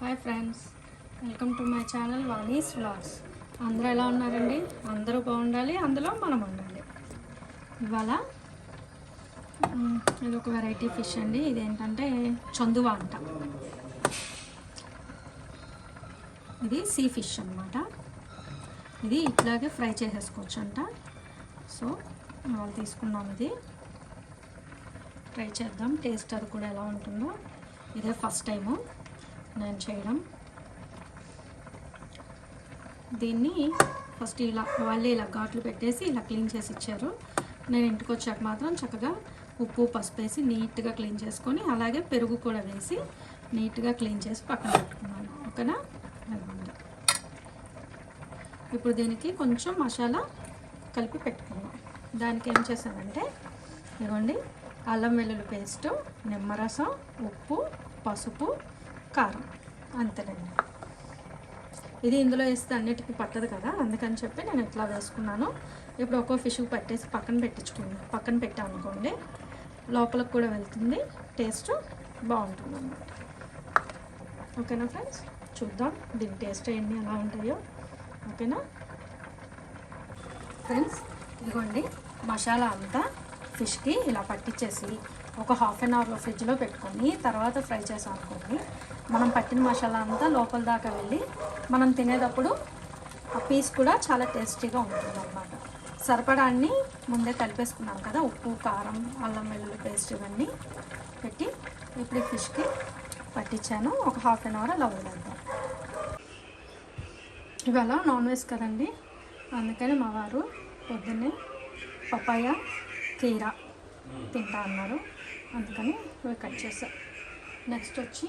Hi friends, welcome to my channel Vani's vlogs. అందరూ ఎలా ఉన్నారండి? అందరూ బాగుండాలి, అందులో మనం ఉండాలి. ఇవాళ ఇది ఒక వెరైటీ ఫిష్ అండి. ఇదేంటంటే చందువా అంట. ఇది సీ ఫిష్ అన్నమాట. ఇది ఇట్లాగే ఫ్రై చేసేసుకోవచ్చు అంట. సో వాళ్ళు తీసుకున్నాం, ఇది ట్రై చేద్దాం, టేస్ట్ అది కూడా ఎలా ఉంటుందో. ఇదే ఫస్ట్ టైము నేను చేయడం. దీన్ని ఫస్ట్ వాళ్ళే ఇలా ఘాట్లు పెట్టేసి ఇలా క్లీన్ చేసి ఇచ్చారు. నేను ఇంటికి వచ్చాక మాత్రం చక్కగా ఉప్పు పసుపు వేసి నీట్గా క్లీన్ చేసుకొని, అలాగే పెరుగు కూడా వేసి నీట్గా క్లీన్ చేసి పక్కన పెట్టుకున్నాను. ఓకేనా? ఇప్పుడు దీనికి కొంచెం మసాలా కలిపి పెట్టుకున్నాం. దానికి ఏం చేశానంటే, ఇదిగోండి, అల్లం వెల్లుల్లి పేస్టు, నిమ్మరసం, ఉప్పు, పసుపు, కారం, అంతేనండి. ఇది ఇందులో వేస్తే అన్నిటికీ పట్టదు కదా, అందుకని చెప్పి నేను ఇట్లా వేసుకున్నాను. ఇప్పుడు ఒక్కో ఫిష్కి పట్టేసి పక్కన పెట్టాను అనుకోండి, లోపలికి కూడా వెళ్తుంది, టేస్ట్ బాగుంటుంది అన్నమాట. ఓకేనా ఫ్రెండ్స్? చూద్దాం దీని టేస్ట్ ఎన్ని ఎలా ఉంటాయో. ఓకేనా ఫ్రెండ్స్? ఇదిగోండి, మసాలా అంతా ఫిష్కి ఇలా పట్టించేసి ఒక హాఫ్ అన్ అవర్లో ఫ్రిడ్జ్లో పెట్టుకొని తర్వాత ఫ్రై చేసాం అనుకోండి, మనం పట్టిన మసాలా అంతా లోపల దాకా వెళ్ళి మనం తినేటప్పుడు ఆ పీస్ కూడా చాలా టేస్టీగా ఉంటుంది అన్నమాట. సరిపడాన్ని ముందే కలిపేసుకున్నాం కదా, ఉప్పు, కారం, అల్లం వెల్లుల్లి పేస్ట్ ఇవన్నీ పెట్టి ఇప్పుడు ఫిష్కి పట్టించాను. ఒక హాఫ్ అన్ అవర్ అలా వదిలేద్దాం. ఇవాళ నాన్ వెజ్ కదండి, అందుకని మా వారు పొద్దున్నే పపాయ కీరా తింటా అన్నారు, అందుకని ఇవి కట్ చేసాం. నెక్స్ట్ వచ్చి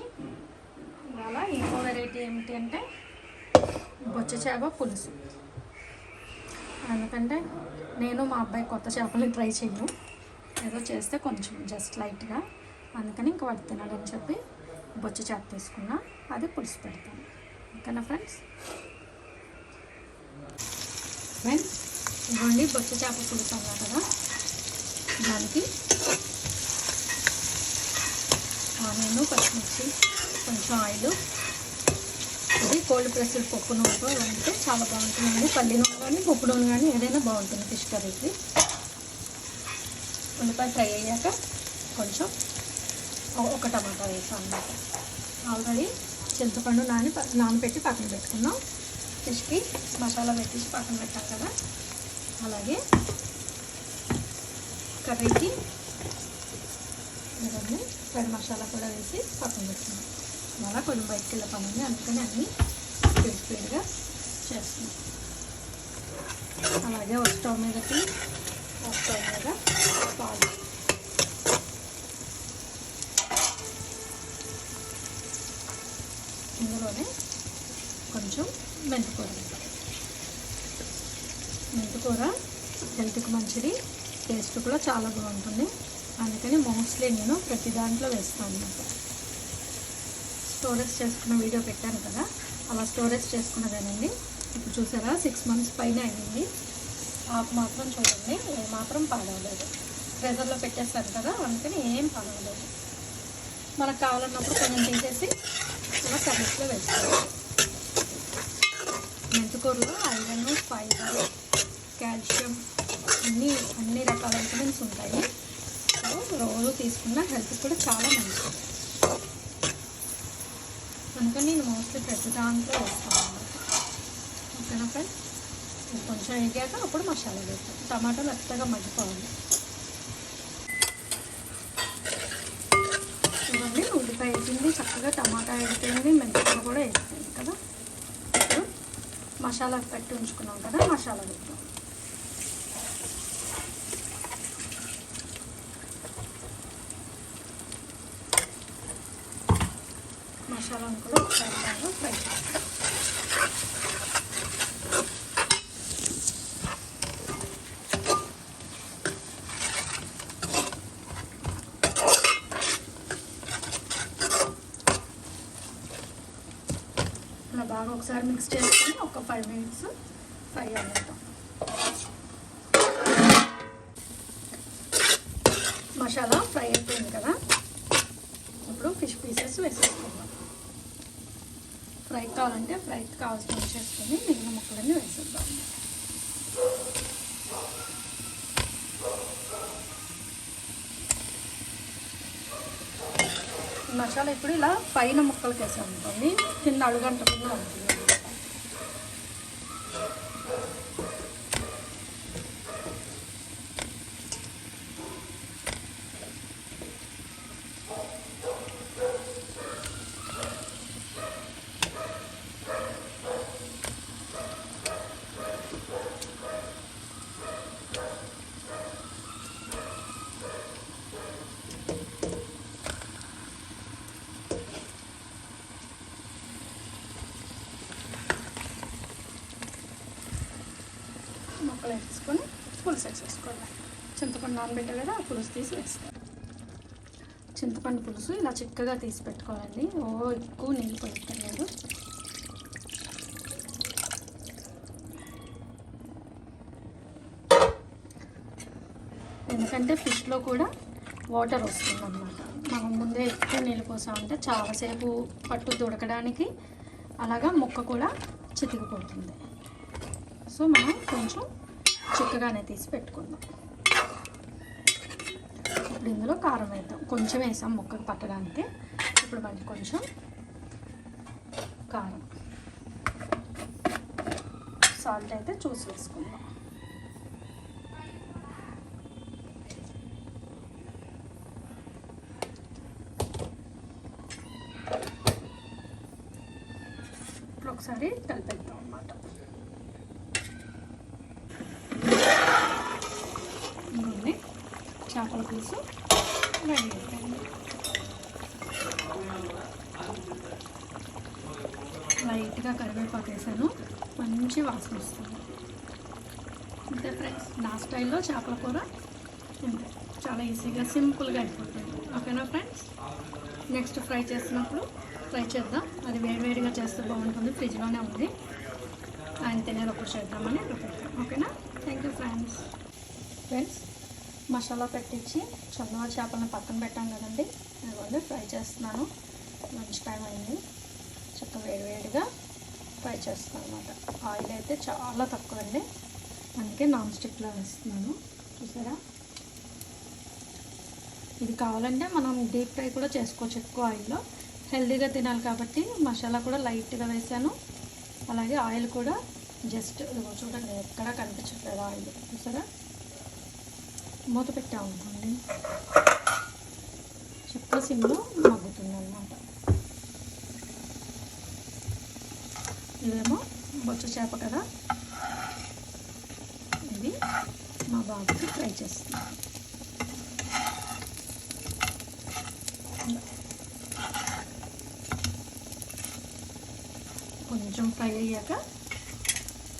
ఇవాళ ఇంకో వెరైటీ ఏమిటి అంటే బొచ్చ చేప పులుసు. ఎందుకంటే నేను మా అబ్బాయి కొత్త చేపలు ట్రై చేయను, ఏదో చేస్తే కొంచెం జస్ట్ లైట్గా, అందుకని ఇంక వాడు తినాలని చెప్పి బొచ్చ చేప తీసుకున్నా, అది పులుసు పెడతాను. ఓకేనా ఫ్రెండ్స్? ఇవ్వండి, బొచ్చ చేప పులుసు అన్నా కదా, దానికి ఆనియన్, పచ్చిమిర్చి, కొంచెం ఆయిల్, ఇది కోల్డ్ ప్రెస్డ్ పప్పు నూనెతో వండితే చాలా బాగుంటుందండి. పల్లి నూనె కానీ పప్పు నూనె కానీ ఏదైనా బాగుంటుంది ఫిష్ కర్రీకి. ఉల్లిపాయ ఫ్రై అయ్యాక కొంచెం ఒక టమాటా వేసాం అన్నమాట. ఆల్రెడీ చింతపండు నానబెట్టి పక్కన పెట్టుకున్నాం. ఫిష్కి మసాలా పెట్టేసి పక్కన పెట్టాం కదా, అలాగే కర్రీకి ఇవన్నీ ఫ్రై మసాలా కూడా వేసి పక్కన పెట్టుకున్నాం. అలా కొంచెం బయటకు వెళ్ళే పని ఉంది, అందుకని అన్నీ స్పీడ్గా చేస్తున్నాం. అలాగే ఒక స్టవ్ మీద పాలు, ఇందులోనే కొంచెం మెంతికూర హెల్త్కి మంచిది, టేస్ట్ కూడా చాలా బాగుంటుంది. అందుకని మోస్ట్లీ నేను ప్రతి దాంట్లో వేస్తాను అన్నమాట. స్టోరేజ్ చేసుకున్న వీడియో పెట్టాను కదా, అలా స్టోరేజ్ చేసుకున్నదేనండి. ఇప్పుడు చూసారా, 6 months పైన అయింది. ఆకు మాత్రం చూడండి, ఏమాత్రం పాడవలేదు. ఫ్రీజర్లో పెట్టేస్తాను కదా, అందుకని ఏం పాడవలేదు. మనకు కావాలన్నప్పుడు కొంచెం తీసేసి ఇలా కర్రీస్లో వేసుకోవాలి. మెంతికూరలో ఐరన్, ఫైబర్, కాల్షియం అన్ని రకాల విటమిన్స్ ఉంటాయి. రోజు తీసుకున్న హెల్త్ కూడా చాలా మంచిది. అందుకని నేను మోస్ట్లీ ప్రతి దాంట్లో వేస్తాను అన్నమాట. ఓకేనా ఫ్రెండ్స్? కొంచెం ఎగాక అప్పుడు మసాలా వేస్తాం. టమాటా మెత్తగా మగ్గిపోవాలి. ఇవన్నీ ఉల్లిపాయ వేసింది, చక్కగా టమాటా వేగిపోయింది, మెంతికూర కూడా వేస్తుంది కదా. ఇప్పుడు మసాలా పెట్టి ఉంచుకున్నాం కదా, మసాలా వేస్తాం. మసాలాను కూడా ఒకసారి ఫ్రై చేస్తాం. ఇలా బాగా ఒకసారి మిక్స్ చేసుకొని ఒక 5 minutes ఫ్రై అవ్వడం. మసాలా ఫ్రై అయిపోయింది కదా, ఇప్పుడు ఫిష్ పీసెస్ వేసేసుకుందాం. ఫ్రై కావాలంటే ఫ్రైకి కావాల్సిన చేసుకొని మిగిలిన ముక్కలన్నీ వేసేద్దాం. మసాలా ఇప్పుడు ఇలా పైన ముక్కలకి వేసాం అనుకోండి, కింద అడుగంటకుండా ఉంటుంది. ముక్కలు వేసుకొని పులుసు వేసేసుకోవాలి. చింతపండు నానబెట్టే కదా ఆ పులుసు తీసి వేసుకోవాలి. చింతపండు పులుసు ఇలా చిక్కగా తీసి పెట్టుకోవాలండి. ఎక్కువ నీళ్ళు పోయక్కర్లేదు. ఎందుకంటే ఫిష్లో కూడా వాటర్ వస్తుంది అన్నమాట. మనం ముందే ఎక్కువ నీళ్ళు పోసామంటే చాలాసేపు పట్టు ఉడకడానికి, అలాగా ముక్క కూడా చితికిపోతుంది. సో మనం కొంచెం చిక్కగానే తీసి పెట్టుకుందాం. ఇప్పుడు ఇందులో కారం వేద్దాం. కొంచెం వేసాం ముక్కకు పట్టడానికి. ఇప్పుడు మనకి కొంచెం కారం, సాల్ట్ అయితే చూసి వేసుకుందాం. ఇప్పుడు ఒకసారి కలిపేద్దాం అన్నమాట. ఇంకొన్ని చేపల పులుసు రెడీ అయిపోయింది. లైట్గా కరివేపాకు వేసాను, మంచి వాసన వస్తుంది. అంతే ఫ్రెండ్స్, నా స్టైల్లో చేపల కూర అంతే, చాలా ఈజీగా సింపుల్గా అయిపోతుంది. ఓకేనా ఫ్రెండ్స్, నెక్స్ట్ ఫ్రై చేసినప్పుడు ఫ్రై చేద్దాం. అది వేడివేడిగా చేస్తే బాగుంటుంది. ఫ్రిడ్జ్లోనే ఉంది, ఆయన తినేటప్పుడు చేద్దామని పెట్టాం. ఓకేనా, థ్యాంక్ యూ ఫ్రెండ్స్. మసాలా పెట్టించి చల్లవ చేపలను పక్కన పెట్టాం కదండి, అదిగోండి ఫ్రై చేస్తున్నాను. లంచ్ టైం అయింది, చక్కగా వేడివేడిగా ఫ్రై చేస్తున్నాను అనమాట. ఆయిల్ అయితే చాలా తక్కువ అండి, అందుకే నాన్ స్టిక్లో వేస్తున్నాను. చూసారా, ఇది కావాలంటే మనం డీప్ ఫ్రై కూడా చేసుకోవచ్చు ఎక్కువ ఆయిల్లో. హెల్తీగా తినాలి కాబట్టి మసాలా కూడా లైట్గా వేసాను. అలాగే ఆయిల్ కూడా జస్ట్ చూడండి, ఎక్కడ కనిపించట్లేదు ఆయిల్. చూసారా, మూత పెట్టామనుకోండి చక్క సిమ్లో మగ్గుతుంది అన్నమాట. ఇదేమో బొచ్చ చేప కదా, ఇది మా బాబుకి ఫ్రై చేస్తున్నాను. కొంచెం ఫ్రై అయ్యాక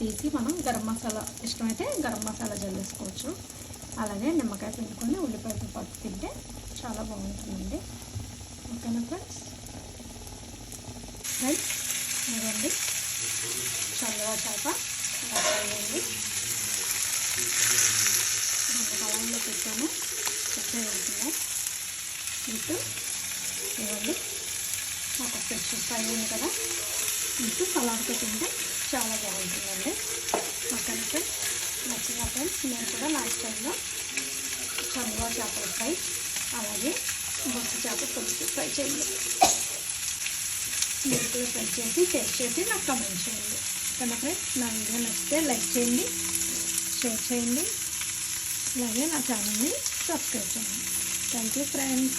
తీసి మనం గరం మసాలా, ఇష్టమైతే గరం మసాలా జల్లేసుకోవచ్చు. అలాగే నిమ్మకాయ పిండుకొని ఉల్లిపాయతో పాటు తింటే చాలా బాగుంటుందండి. ఓకేనా ఫ్రెండ్స్, ఇదండి చల్లగా చేప అయ్యింది. కళాయిలో పెట్టాము, చక్కగా వెళ్తున్నాయి. ఇటు ఇవ్వండి, ఒక ఫిష్ ఫ్రై ఉంది కదా, ఇటు సలాడ్తో తింటే చాలా బాగుంటుందండి. ఓకేనా ఫ్రెండ్స్, నచ్చిన ఫ్రెండ్స్ నేను కూడా నా స్టైల్లో చల్లవ చేపల ఫ్రై, అలాగే బొచ్చు చేప పులుసు ఫ్రై చేయండి. మీరు కూడా ఫ్రై చేసి టేస్ట్ చేసి నాకు కమెంట్ చేయండి. ఓకేనా ఫ్రెండ్స్, నా వీడియో నచ్చితే లైక్ చేయండి, షేర్ చేయండి, అలాగే నా ఛానల్ని సబ్స్క్రైబ్ చేయండి. Thank you friends.